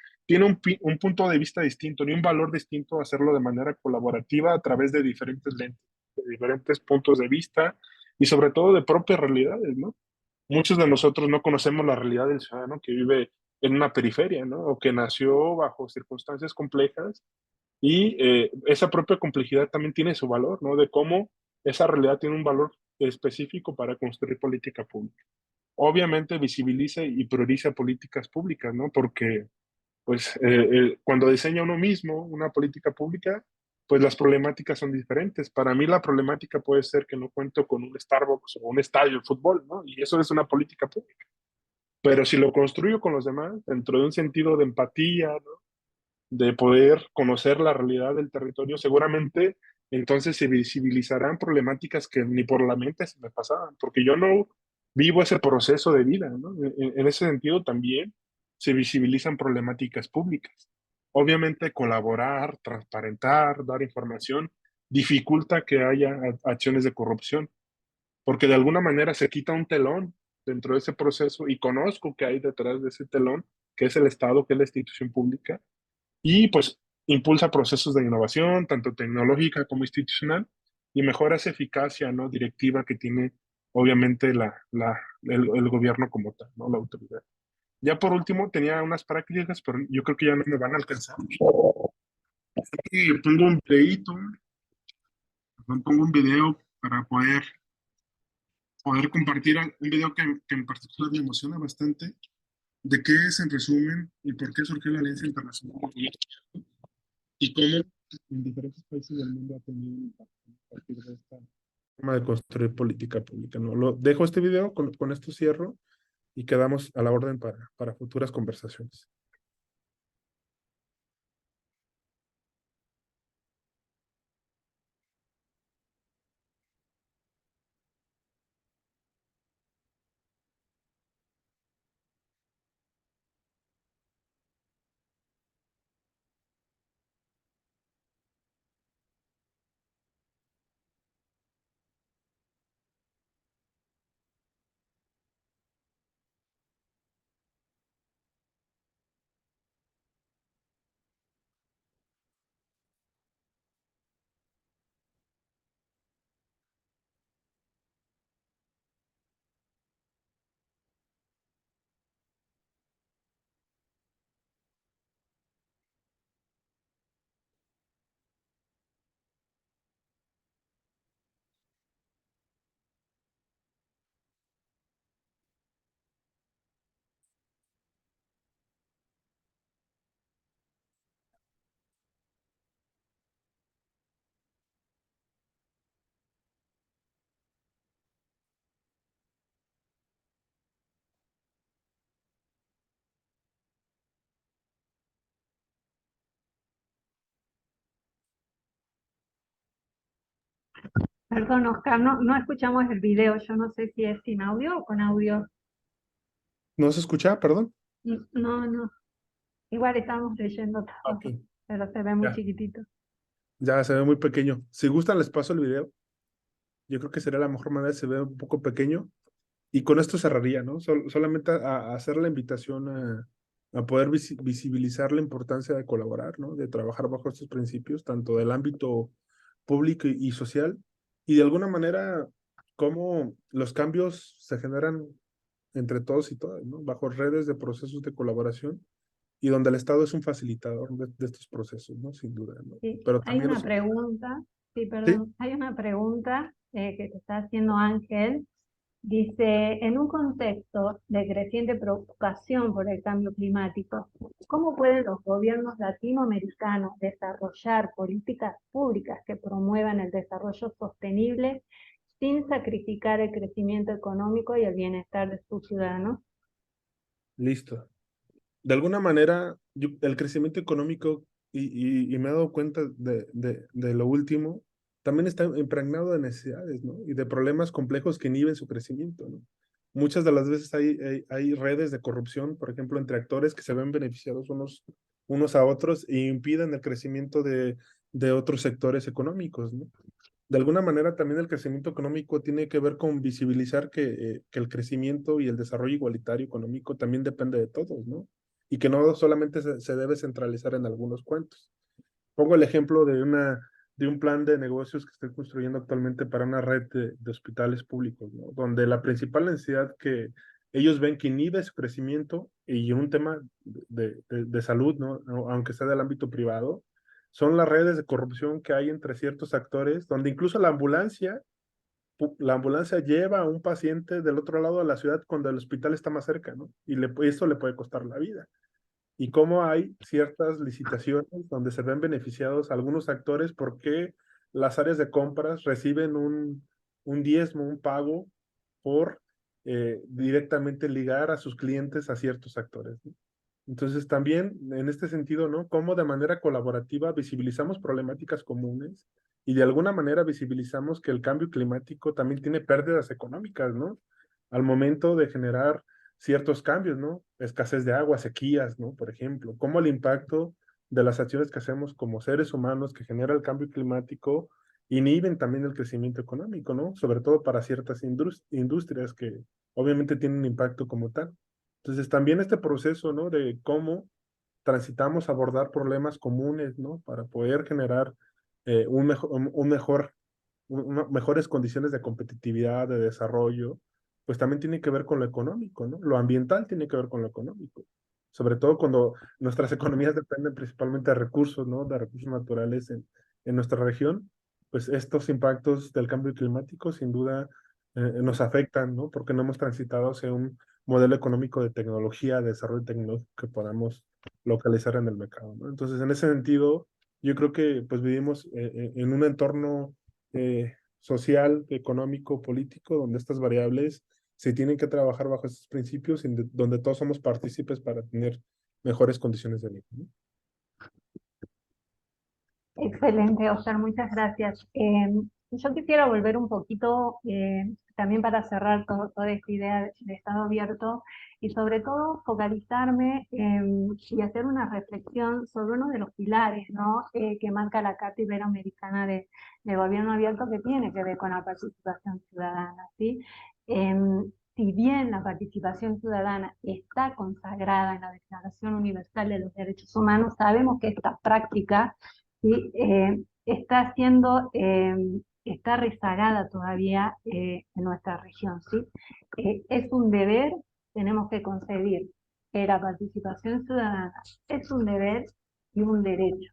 un punto de vista distinto, ni un valor distinto hacerlo de manera colaborativa a través de diferentes lentes, de diferentes puntos de vista y sobre todo de propias realidades, ¿no? Muchos de nosotros no conocemos la realidad del ciudadano que vive en una periferia, ¿no? O que nació bajo circunstancias complejas y esa propia complejidad también tiene su valor, ¿no? De cómo esa realidad tiene un valor específico para construir política pública. Obviamente visibiliza y prioriza políticas públicas, ¿no? Porque, pues, cuando diseña uno mismo una política pública, pues las problemáticas son diferentes. Para mí la problemática puede ser que no cuento con un Starbucks o un estadio de fútbol, ¿no? Y eso es una política pública. Pero si lo construyo con los demás, dentro de un sentido de empatía, ¿no? De poder conocer la realidad del territorio, seguramente entonces se visibilizarán problemáticas que ni por la mente se me pasaban, porque yo no vivo ese proceso de vida, ¿no? En ese sentido también se visibilizan problemáticas públicas. Obviamente colaborar, transparentar, dar información, dificulta que haya acciones de corrupción, porque de alguna manera se quita un telón dentro de ese proceso y conozco que hay detrás de ese telón, que es el Estado, que es la institución pública, y pues impulsa procesos de innovación, tanto tecnológica como institucional, y mejora esa eficacia, ¿no? Directiva que tiene obviamente el gobierno como tal, ¿no? La autoridad. Ya por último, tenía unas prácticas, pero yo creo que ya no me van a alcanzar. Y pongo un videíto, pongo un video para poder compartir un video que en particular me emociona bastante, de qué es en resumen y por qué surgió la Alianza Internacional y cómo en diferentes países del mundo ha tenido un impacto a partir de esta forma de construir política pública, ¿no? Dejo este video, con esto cierro y quedamos a la orden para futuras conversaciones. Perdón, Oscar, no escuchamos el video. Yo no sé si es sin audio o con audio. ¿No se escucha? Perdón. No, no. Igual estamos leyendo Ok, todo, pero se ve muy ya, chiquitito. ya se ve muy pequeño. Si gustan, les paso el video. Yo creo que sería la mejor manera, se ve un poco pequeño. Y con esto cerraría, ¿no? Solamente a hacer la invitación a poder visibilizar la importancia de colaborar, ¿no? De trabajar bajo estos principios, tanto del ámbito público y social, y de alguna manera, cómo los cambios se generan entre todos y todas, ¿no? Bajo redes de procesos de colaboración y donde el Estado es un facilitador de estos procesos, ¿no? Sin duda, ¿no? Sí, Pero hay también una los... pregunta, sí, Sí, perdón, hay una pregunta que te está haciendo Ángel. Dice, en un contexto de creciente preocupación por el cambio climático, ¿cómo pueden los gobiernos latinoamericanos desarrollar políticas públicas que promuevan el desarrollo sostenible sin sacrificar el crecimiento económico y el bienestar de sus ciudadanos? listo. De alguna manera, el crecimiento económico, y me he dado cuenta de lo último, también está impregnado de necesidades, ¿no? Y de problemas complejos que inhiben su crecimiento, ¿no? Muchas de las veces hay redes de corrupción, por ejemplo, entre actores que se ven beneficiados unos a otros e impiden el crecimiento de otros sectores económicos, ¿no? De alguna manera también el crecimiento económico tiene que ver con visibilizar que el crecimiento y el desarrollo igualitario económico también depende de todos, ¿no? Y que no solamente se debe centralizar en algunos cuantos. Pongo el ejemplo de un plan de negocios que estoy construyendo actualmente para una red de hospitales públicos, ¿no? Donde la principal necesidad que ellos ven que inhibe su crecimiento y un tema de salud, ¿no? Aunque sea del ámbito privado, son las redes de corrupción que hay entre ciertos actores, donde incluso la ambulancia lleva a un paciente del otro lado de la ciudad cuando el hospital está más cerca, ¿no? Y eso le puede costar la vida. Y cómo hay ciertas licitaciones donde se ven beneficiados algunos actores porque las áreas de compras reciben un diezmo, un pago por directamente ligar a sus clientes a ciertos actores, ¿no? Entonces también en este sentido, ¿no? Cómo de manera colaborativa visibilizamos problemáticas comunes y de alguna manera visibilizamos que el cambio climático también tiene pérdidas económicas, ¿no? Al momento de generar ciertos cambios, ¿no? Escasez de agua, sequías, ¿no? Por ejemplo, cómo el impacto de las acciones que hacemos como seres humanos que genera el cambio climático inhiben también el crecimiento económico, ¿no? Sobre todo para ciertas industrias que obviamente tienen un impacto como tal. Entonces, también este proceso, ¿no? De cómo transitamos a abordar problemas comunes, ¿no? Para poder generar un mejor, mejores condiciones de competitividad, de desarrollo, pues también tiene que ver con lo económico, ¿no? Lo ambiental tiene que ver con lo económico. Sobre todo cuando nuestras economías dependen principalmente de recursos, ¿no? De recursos naturales en nuestra región, pues estos impactos del cambio climático sin duda nos afectan, ¿no? Porque no hemos transitado hacia un modelo económico de tecnología, de desarrollo tecnológico que podamos localizar en el mercado, ¿no? Entonces, en ese sentido, yo creo que pues vivimos en un entorno social, económico, político, donde estas variables se tienen que trabajar bajo estos principios, donde todos somos partícipes para tener mejores condiciones de vida, ¿no? Excelente, Oscar, muchas gracias. Yo quisiera volver un poquito, también para cerrar toda esta idea de Estado abierto, y sobre todo focalizarme y hacer una reflexión sobre uno de los pilares, ¿no? Que marca la Carta Iberoamericana de Gobierno Abierto, que tiene que ver con la participación ciudadana, ¿sí? Si bien la participación ciudadana está consagrada en la Declaración Universal de los Derechos Humanos, sabemos que esta práctica, ¿sí? Está rezagada todavía en nuestra región, ¿sí? Es un deber, tenemos que concebir que la participación ciudadana es un deber y un derecho,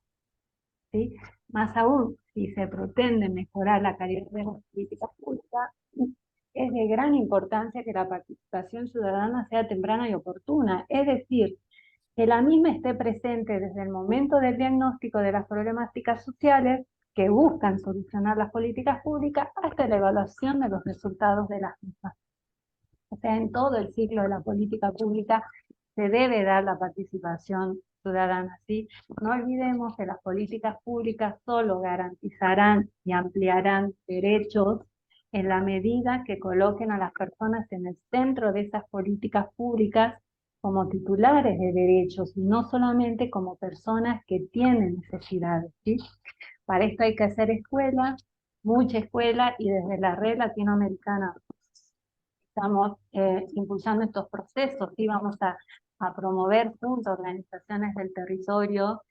¿sí? Más aún, si se pretende mejorar la calidad de las políticas públicas, es de gran importancia que la participación ciudadana sea temprana y oportuna, es decir, que la misma esté presente desde el momento del diagnóstico de las problemáticas sociales que buscan solucionar las políticas públicas hasta la evaluación de los resultados de las mismas. O sea, en todo el ciclo de la política pública se debe dar la participación ciudadana, ¿sí? No olvidemos que las políticas públicas solo garantizarán y ampliarán derechos en la medida que coloquen a las personas en el centro de esas políticas públicas como titulares de derechos y no solamente como personas que tienen necesidades, ¿sí? Para esto hay que hacer escuela, mucha escuela, y desde la red latinoamericana estamos impulsando estos procesos, y vamos a promover junto a organizaciones del territorio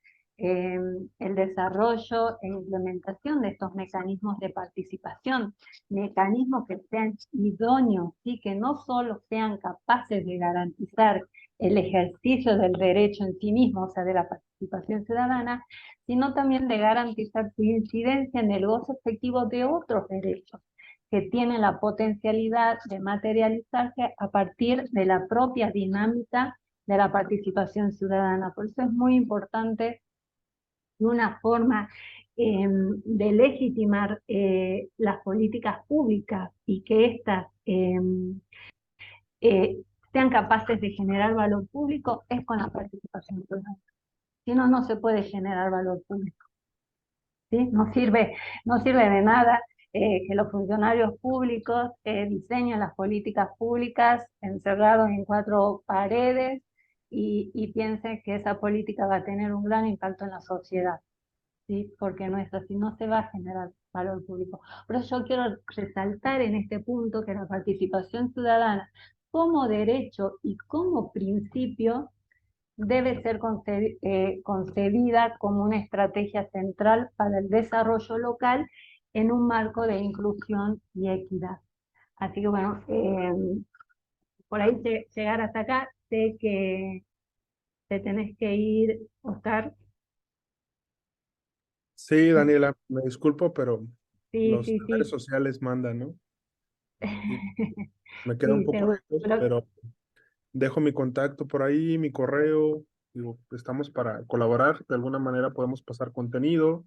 eh, el desarrollo e implementación de estos mecanismos de participación, mecanismos que sean idóneos, ¿sí? Que no solo sean capaces de garantizar el ejercicio del derecho en sí mismo, o sea, de la participación ciudadana, sino también de garantizar su incidencia en el goce efectivo de otros derechos que tienen la potencialidad de materializarse a partir de la propia dinámica de la participación ciudadana. Por eso es muy importante una forma de legitimar las políticas públicas y que éstas eh, sean capaces de generar valor público es con la participación ciudadana. Si no, no se puede generar valor público. ¿Sí? No sirve de nada que los funcionarios públicos diseñen las políticas públicas encerrados en cuatro paredes y piensen que esa política va a tener un gran impacto en la sociedad, ¿sí? Porque no es así, no se va a generar valor público. Por eso yo quiero resaltar en este punto que la participación ciudadana como derecho y como principio debe ser concebida como una estrategia central para el desarrollo local en un marco de inclusión y equidad. Así que bueno, por ahí llegar hasta acá, sé que te tenés que ir, Oscar. Sí, Daniela, me disculpo, pero Sí, los sí, deberes sí. sociales mandan, ¿no? Y me queda un Sí, poco seguro. lejos, pero dejo mi contacto por ahí, mi correo. Digo, estamos para colaborar. De alguna manera podemos pasar contenido,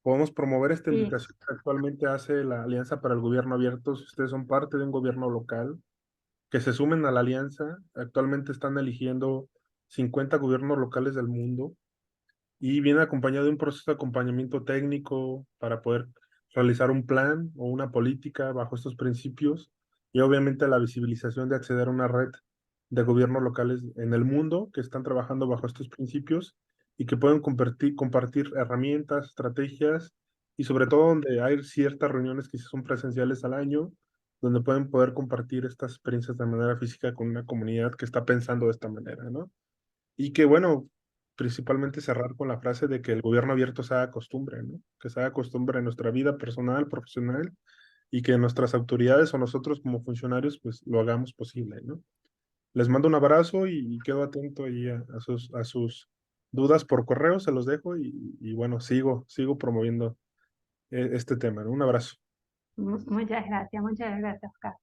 podemos promover esta Sí, invitación que actualmente hace la Alianza para el Gobierno Abierto. Si ustedes son parte de un gobierno local, que se sumen a la alianza. Actualmente están eligiendo 50 gobiernos locales del mundo y viene acompañado de un proceso de acompañamiento técnico para poder realizar un plan o una política bajo estos principios y obviamente la visibilización de acceder a una red de gobiernos locales en el mundo que están trabajando bajo estos principios y que pueden compartir herramientas, estrategias y sobre todo donde hay ciertas reuniones que sí son presenciales al año, donde pueden poder compartir estas experiencias de manera física con una comunidad que está pensando de esta manera, ¿no? Y que bueno, principalmente cerrar con la frase de que el gobierno abierto se haga costumbre, ¿no? Que se haga costumbre en nuestra vida personal, profesional, y que nuestras autoridades o nosotros como funcionarios pues lo hagamos posible, ¿no? Les mando un abrazo y quedo atento ahí a sus dudas por correo, se los dejo y bueno, sigo promoviendo este tema, ¿no? Un abrazo. muchas gracias, Oscar.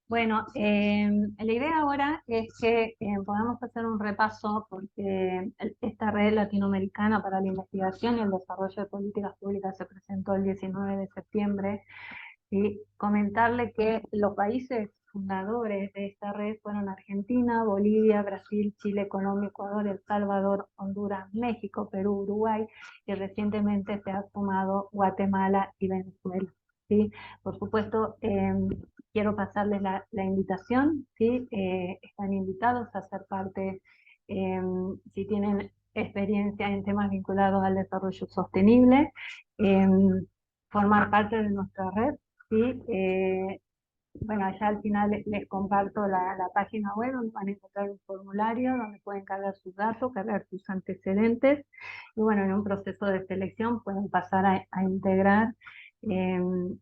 Bueno, la idea ahora es que podamos hacer un repaso porque esta red latinoamericana para la investigación y el desarrollo de políticas públicas se presentó el 19 de septiembre. Y comentarle que los países fundadores de esta red fueron Argentina, Bolivia, Brasil, Chile, Colombia, Ecuador, El Salvador, Honduras, México, Perú, Uruguay, y recientemente se ha sumado Guatemala y Venezuela. ¿Sí? Por supuesto, quiero pasarles la invitación, ¿sí? Están invitados a ser parte, eh, si tienen experiencia en temas vinculados al desarrollo sostenible, eh, formar parte de nuestra red. Sí, bueno, allá al final les comparto la página web donde van a encontrar un formulario donde pueden cargar sus datos, cargar sus antecedentes y bueno, en un proceso de selección pueden pasar a integrar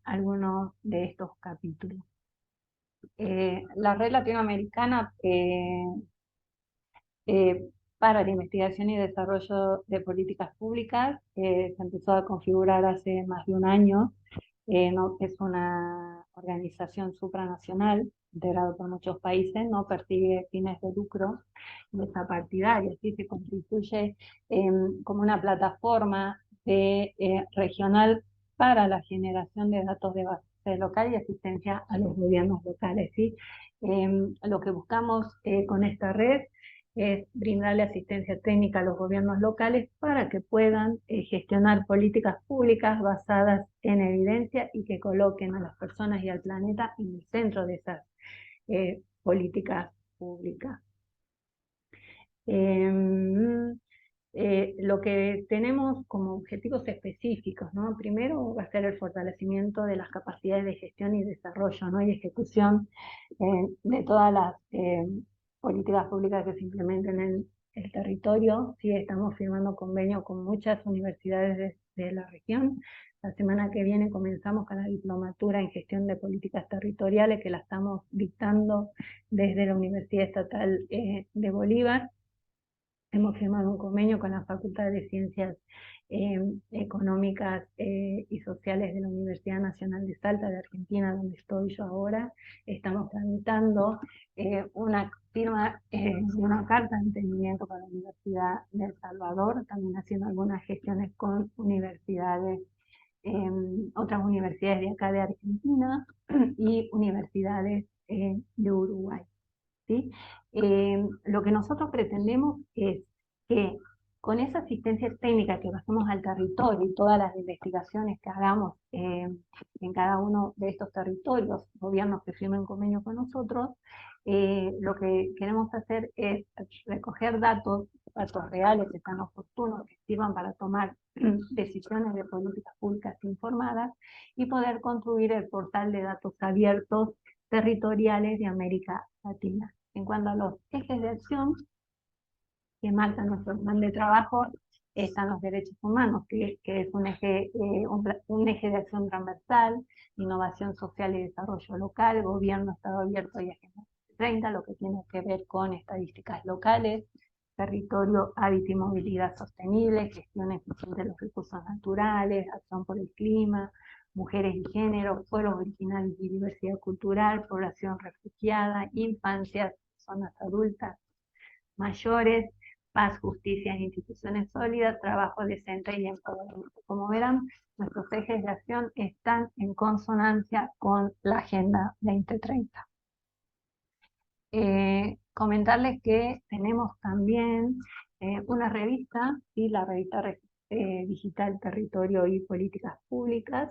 algunos de estos capítulos. La red latinoamericana para la investigación y desarrollo de políticas públicas se empezó a configurar hace más de un año. No, es una organización supranacional integrada por muchos países, no persigue fines de lucro, no está partidaria, ¿sí? Se constituye como una plataforma regional para la generación de datos de base local y asistencia a los gobiernos locales, ¿sí? Lo que buscamos con esta red es brindarle asistencia técnica a los gobiernos locales para que puedan gestionar políticas públicas basadas en evidencia y que coloquen a las personas y al planeta en el centro de esas políticas públicas. Lo que tenemos como objetivos específicos, ¿no? Primero va a ser el fortalecimiento de las capacidades de gestión y desarrollo, ¿no? Y ejecución de todas las políticas públicas que se implementen en el territorio. Sí, estamos firmando convenios con muchas universidades de la región. La semana que viene comenzamos con la diplomatura en gestión de políticas territoriales, que la estamos dictando desde la Universidad Estatal de Bolívar. Hemos firmado un convenio con la Facultad de Ciencias Económicas y Sociales de la Universidad Nacional de Salta de Argentina, donde estoy yo ahora. Estamos tramitando una firma de una carta de entendimiento con la Universidad de El Salvador, también haciendo algunas gestiones con universidades, otras universidades de acá de Argentina y universidades de Uruguay. ¿Sí? Lo que nosotros pretendemos es que con esa asistencia técnica que hacemos al territorio y todas las investigaciones que hagamos en cada uno de estos territorios, gobiernos que firmen convenio con nosotros, lo que queremos hacer es recoger datos reales que sean oportunos, que sirvan para tomar decisiones de políticas públicas informadas y poder construir el portal de datos abiertos territoriales de América Latina. En cuanto a los ejes de acción que marcan nuestro plan de trabajo, están los derechos humanos, que es un eje de acción transversal, innovación social y desarrollo local, gobierno, Estado abierto y Agenda 30, lo que tiene que ver con estadísticas locales, territorio, hábitat y movilidad sostenible, gestión eficiente de los recursos naturales, acción por el clima, mujeres y género, pueblos originarios y diversidad cultural, población refugiada, infancias, zonas adultas, mayores, paz, justicia en instituciones sólidas, trabajo decente y empoderamiento. Como verán, nuestros ejes de acción están en consonancia con la Agenda 2030. Comentarles que tenemos también una revista, ¿sí? La revista digital Territorio y Políticas Públicas,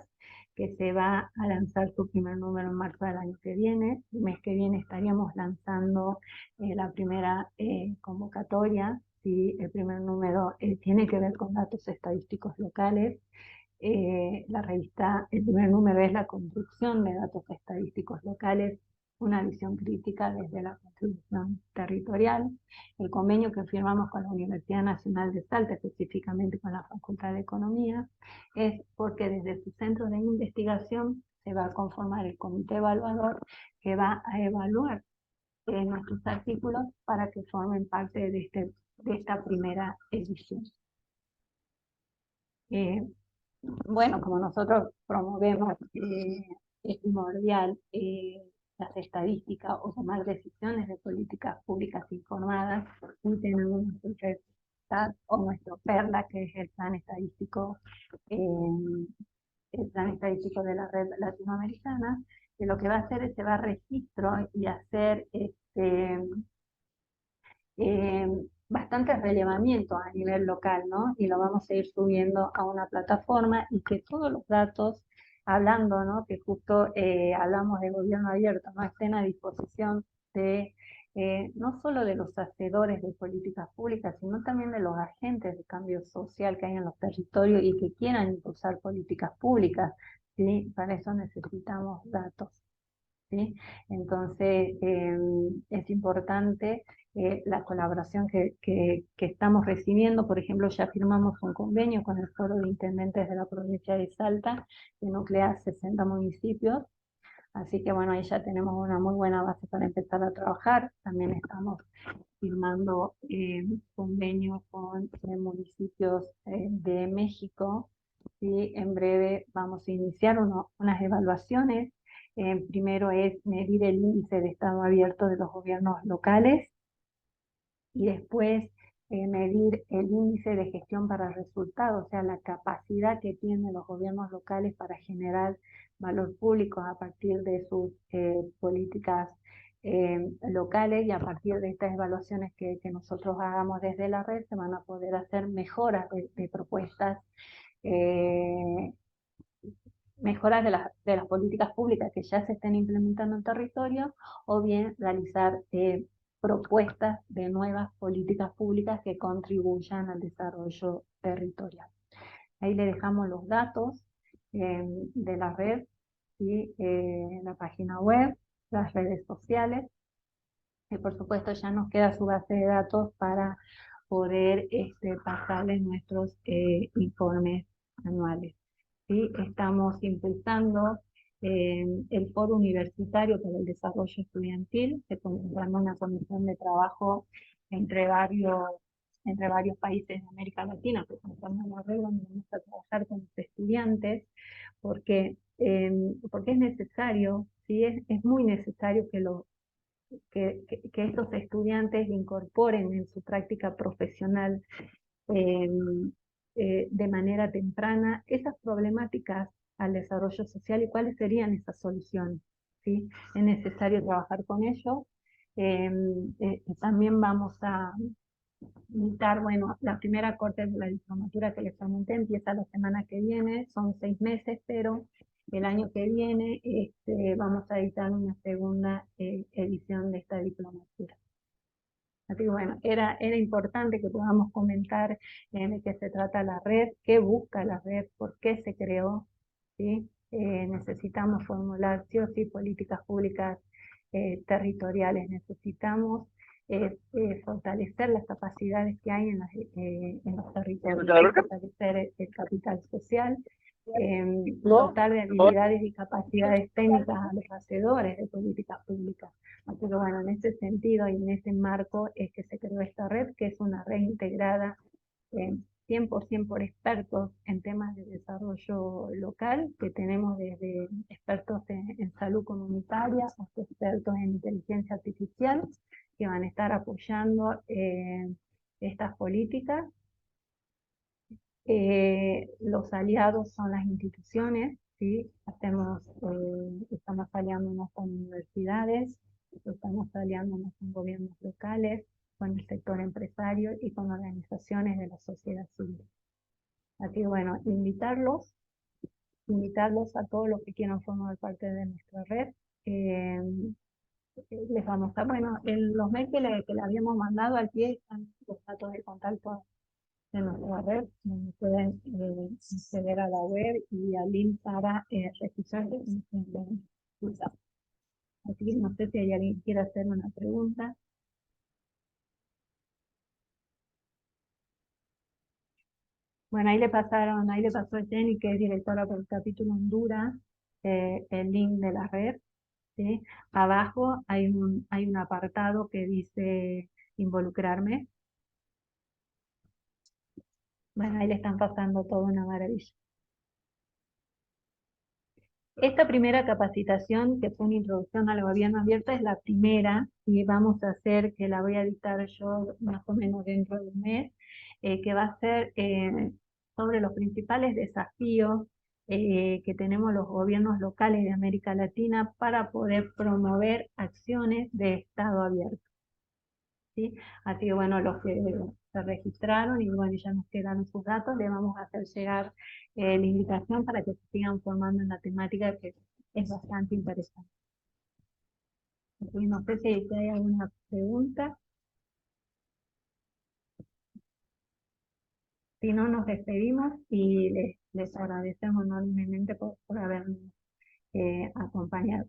que se va a lanzar su primer número en marzo del año que viene. El mes que viene estaríamos lanzando la primera convocatoria, ¿sí? El primer número tiene que ver con datos estadísticos locales. La revista, el primer número es la construcción de datos estadísticos locales, una visión crítica desde la contribución territorial. El convenio que firmamos con la Universidad Nacional de Salta, específicamente con la Facultad de Economía, es porque desde su centro de investigación se va a conformar el comité evaluador que va a evaluar nuestros artículos para que formen parte de esta primera edición. Bueno, como nosotros promovemos, es primordial las estadísticas o tomar decisiones de políticas públicas informadas, y tenemos nuestro REDSTAT o nuestro PERLA, que es el plan estadístico de la red latinoamericana, que lo que va a hacer es llevar registro y hacer eh, bastante relevamiento a nivel local, ¿no? Y lo vamos a ir subiendo a una plataforma y que todos los datos, hablando, ¿no? Que justo hablamos de gobierno abierto, ¿no? Estén a disposición de no solo de los hacedores de políticas públicas, sino también de los agentes de cambio social que hay en los territorios y que quieran impulsar políticas públicas, ¿sí? Para eso necesitamos datos. ¿Sí? Entonces, es importante la colaboración que estamos recibiendo. Por ejemplo, ya firmamos un convenio con el Foro de Intendentes de la provincia de Salta, que nuclea 60 municipios. Así que bueno, ahí ya tenemos una muy buena base para empezar a trabajar. También estamos firmando convenios con municipios de México. Y en breve vamos a iniciar unas evaluaciones. Primero es medir el índice de estado abierto de los gobiernos locales y después medir el índice de gestión para resultados, o sea, la capacidad que tienen los gobiernos locales para generar valor público a partir de sus políticas locales, y a partir de estas evaluaciones que nosotros hagamos desde la red se van a poder hacer mejoras de propuestas, mejoras de las políticas públicas que ya se estén implementando en territorio, o bien realizar propuestas de nuevas políticas públicas que contribuyan al desarrollo territorial. Ahí le dejamos los datos de la red y la página web, las redes sociales, y por supuesto ya nos queda su base de datos para poder pasarles nuestros informes anuales. ¿Sí? Estamos impulsando el Foro Universitario para el Desarrollo Estudiantil, se conforma una comisión de trabajo entre varios países de América Latina, que conforman la red, donde vamos a trabajar con los estudiantes, porque es necesario, ¿sí? Es muy necesario que estos estudiantes incorporen en su práctica profesional eh, de manera temprana esas problemáticas al desarrollo social y cuáles serían esas soluciones, ¿sí? Es necesario trabajar con ellos. También vamos a invitar, bueno, la primera corte de la diplomatura que les comenté empieza la semana que viene, son 6 meses, pero el año que viene vamos a editar una segunda edición de esta diplomatura. Así que bueno, era importante que podamos comentar de qué se trata la red, qué busca la red, por qué se creó, ¿sí? Necesitamos formular sí o sí políticas públicas territoriales, necesitamos fortalecer las capacidades que hay en los territorios, fortalecer el capital social, dotar de habilidades y capacidades técnicas a los hacedores de políticas públicas. Así que bueno, en ese sentido y en ese marco es que se creó esta red, que es una red integrada 100% por expertos en temas de desarrollo local, que tenemos desde expertos en salud comunitaria hasta expertos en inteligencia artificial, que van a estar apoyando estas políticas. Los aliados son las instituciones, ¿sí? Estamos aliándonos con universidades, estamos aliándonos con gobiernos locales, con el sector empresario y con organizaciones de la sociedad civil. Así que bueno, invitarlos a todos los que quieran formar parte de nuestra red. Les vamos a, bueno, en los mails que le habíamos mandado al pie están los datos de contacto de nuestra red, donde pueden acceder a la web y al link para registrarse. Así que no sé si hay alguien que quiera hacer una pregunta. Bueno, ahí le pasó a Jenny, que es directora del capítulo Honduras, el link de la red, ¿sí? Abajo hay un apartado que dice involucrarme. Bueno, ahí le están pasando toda una maravilla. Esta primera capacitación, que fue una introducción al gobierno abierto, es la primera, y vamos a hacer, que la voy a dictar yo más o menos dentro de un mes, que va a ser sobre los principales desafíos que tenemos los gobiernos locales de América Latina para poder promover acciones de Estado abierto, ¿sí? Así que bueno, los que se registraron y bueno, ya nos quedaron sus datos, le vamos a hacer llegar la invitación para que se sigan formando en la temática, que es bastante interesante. Así que no sé si hay alguna pregunta. Si no, nos despedimos y les agradecemos enormemente por habernos acompañado.